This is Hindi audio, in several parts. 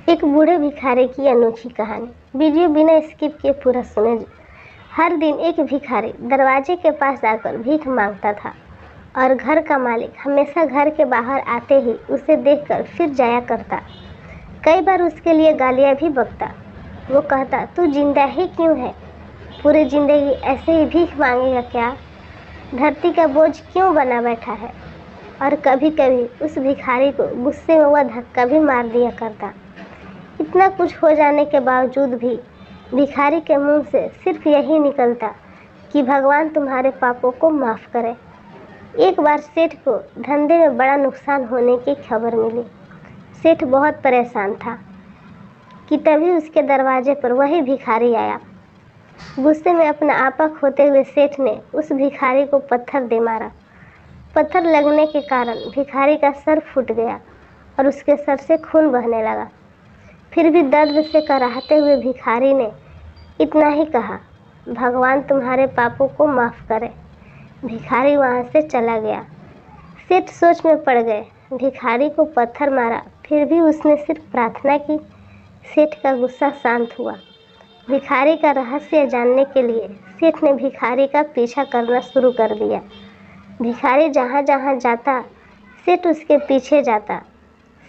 एक बूढ़े भिखारी की अनोखी कहानी। वीडियो बिना स्किप के पूरा सुने। हर दिन एक भिखारी दरवाजे के पास आकर भीख मांगता था और घर का मालिक हमेशा घर के बाहर आते ही उसे देखकर फिर जाया करता। कई बार उसके लिए गालियां भी बकता। वो कहता, तू जिंदा ही क्यों है? पूरी जिंदगी ऐसे ही भीख मांगेगा क्या? धरती का बोझ क्यों बना बैठा है? और कभी कभी उस भिखारी को गुस्से में वह धक्का भी मार दिया करता। इतना कुछ हो जाने के बावजूद भी भिखारी के मुंह से सिर्फ यही निकलता कि भगवान तुम्हारे पापों को माफ़ करे। एक बार सेठ को धंधे में बड़ा नुकसान होने की खबर मिली। सेठ बहुत परेशान था कि तभी उसके दरवाजे पर वही भिखारी आया। गुस्से में अपना आपा खोते हुए सेठ ने उस भिखारी को पत्थर दे मारा। पत्थर लगने के कारण भिखारी का सर फूट गया और उसके सर से खून बहने लगा। फिर भी दर्द से कराहते हुए भिखारी ने इतना ही कहा, भगवान तुम्हारे पापों को माफ़ करे। भिखारी वहाँ से चला गया। सेठ सोच में पड़ गए। भिखारी को पत्थर मारा, फिर भी उसने सिर्फ प्रार्थना की। सेठ का गुस्सा शांत हुआ। भिखारी का रहस्य जानने के लिए सेठ ने भिखारी का पीछा करना शुरू कर दिया। भिखारी जहाँ जहाँ जाता, सेठ उसके पीछे जाता।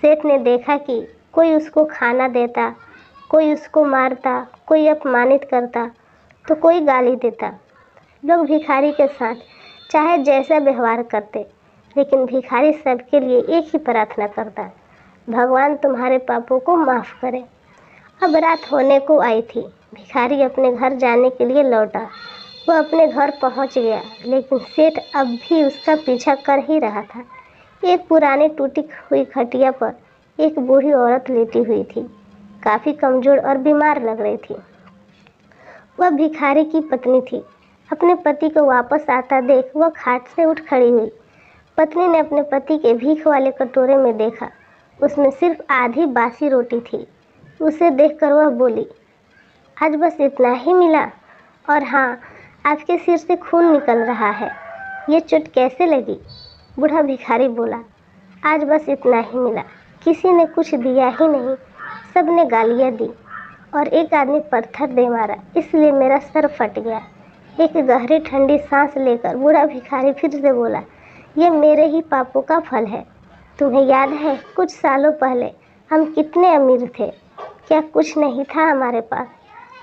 सेठ ने देखा कि कोई उसको खाना देता, कोई उसको मारता, कोई अपमानित करता तो कोई गाली देता। लोग भिखारी के साथ चाहे जैसा व्यवहार करते, लेकिन भिखारी सबके लिए एक ही प्रार्थना करता, भगवान तुम्हारे पापों को माफ़ करे। अब रात होने को आई थी। भिखारी अपने घर जाने के लिए लौटा। वह अपने घर पहुंच गया, लेकिन सेठ अब भी उसका पीछा कर ही रहा था। एक पुरानी टूटी हुई खटिया पर एक बूढ़ी औरत लेटी हुई थी। काफ़ी कमज़ोर और बीमार लग रही थी। वह भिखारी की पत्नी थी। अपने पति को वापस आता देख वह खाट से उठ खड़ी हुई। पत्नी ने अपने पति के भीख वाले कटोरे में देखा, उसमें सिर्फ आधी बासी रोटी थी। उसे देखकर वह बोली, आज बस इतना ही मिला? और हाँ, आपके सिर से खून निकल रहा है, ये चोट कैसे लगी? बूढ़ा भिखारी बोला, आज बस इतना ही मिला। किसी ने कुछ दिया ही नहीं, सब ने गालियाँ दी और एक आदमी पत्थर दे मारा, इसलिए मेरा सर फट गया। एक गहरी ठंडी सांस लेकर बूढ़ा भिखारी फिर से बोला, ये मेरे ही पापों का फल है। तुम्हें याद है कुछ सालों पहले हम कितने अमीर थे? क्या कुछ नहीं था हमारे पास?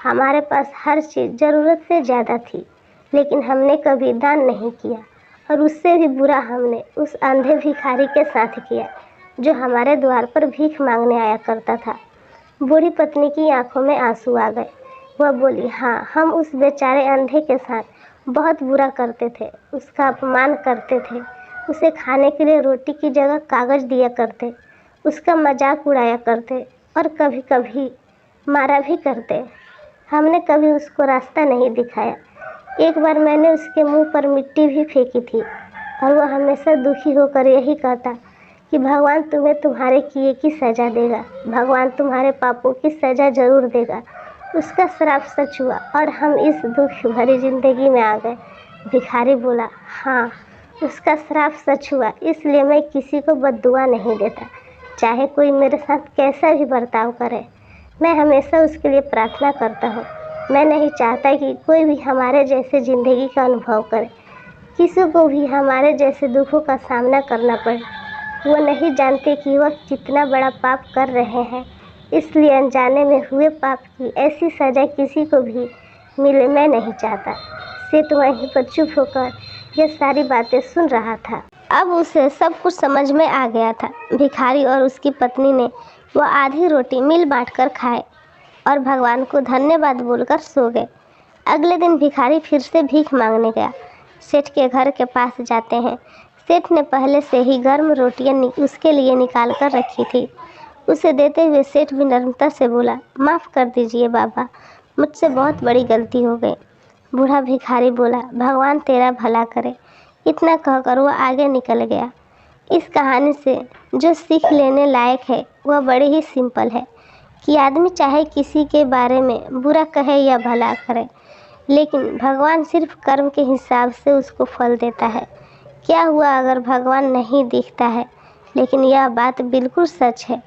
हमारे पास हर चीज़ ज़रूरत से ज़्यादा थी, लेकिन हमने कभी दान नहीं किया। और उससे भी बुरा हमने उस अंधे भिखारी के साथ किया जो हमारे द्वार पर भीख मांगने आया करता था। बूढ़ी पत्नी की आंखों में आंसू आ गए। वह बोली, हाँ, हम उस बेचारे अंधे के साथ बहुत बुरा करते थे, उसका अपमान करते थे, उसे खाने के लिए रोटी की जगह कागज़ दिया करते, उसका मजाक उड़ाया करते और कभी कभी मारा भी करते। हमने कभी उसको रास्ता नहीं दिखाया। एक बार मैंने उसके मुंह पर मिट्टी भी फेंकी थी और वह हमेशा दुखी होकर यही कहता कि भगवान तुम्हें तुम्हारे किए की सज़ा देगा, भगवान तुम्हारे पापों की सज़ा ज़रूर देगा। उसका श्राप सच हुआ और हम इस दुख भरी ज़िंदगी में आ गए। भिखारी बोला, हाँ, उसका श्राप सच हुआ, इसलिए मैं किसी को बद्दुआ नहीं देता, चाहे कोई मेरे साथ कैसा भी बर्ताव करे। मैं हमेशा उसके लिए प्रार्थना करता हूँ। मैं नहीं चाहता कि कोई भी हमारे जैसे ज़िंदगी का अनुभव करे, किसी को भी हमारे जैसे दुखों का सामना करना पड़े। वो नहीं जानते कि वह कितना बड़ा पाप कर रहे हैं, इसलिए अनजाने में हुए पाप की ऐसी सज़ा किसी को भी मिले मैं नहीं चाहता। सेठ वहीं पर चुप होकर ये सारी बातें सुन रहा था। अब उसे सब कुछ समझ में आ गया था। भिखारी और उसकी पत्नी ने वो आधी रोटी मिल बांट कर खाए और भगवान को धन्यवाद बोलकर सो गए। अगले दिन भिखारी फिर से भीख मांगने गया। सेठ के घर के पास जाते हैं। सेठ ने पहले से ही गर्म रोटियां उसके लिए निकाल कर रखी थी। उसे देते हुए सेठ विनम्रता से बोला, माफ़ कर दीजिए बाबा, मुझसे बहुत बड़ी गलती हो गई। बूढ़ा भिखारी बोला, भगवान तेरा भला करे। इतना कहकर वह आगे निकल गया। इस कहानी से जो सीख लेने लायक है वह बड़ी ही सिंपल है कि आदमी चाहे किसी के बारे में बुरा कहे या भला करे, लेकिन भगवान सिर्फ कर्म के हिसाब से उसको फल देता है। क्या हुआ अगर भगवान नहीं दिखता है? लेकिन यह बात बिल्कुल सच है,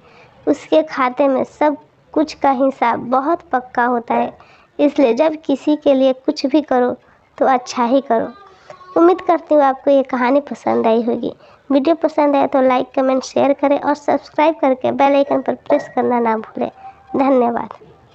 उसके खाते में सब कुछ का हिसाब बहुत पक्का होता है। इसलिए जब किसी के लिए कुछ भी करो तो अच्छा ही करो। उम्मीद करती हूँ आपको ये कहानी पसंद आई होगी। वीडियो पसंद आए तो लाइक, कमेंट, शेयर करें और सब्सक्राइब करके बेल आइकन पर प्रेस करना ना भूलें। धन्यवाद।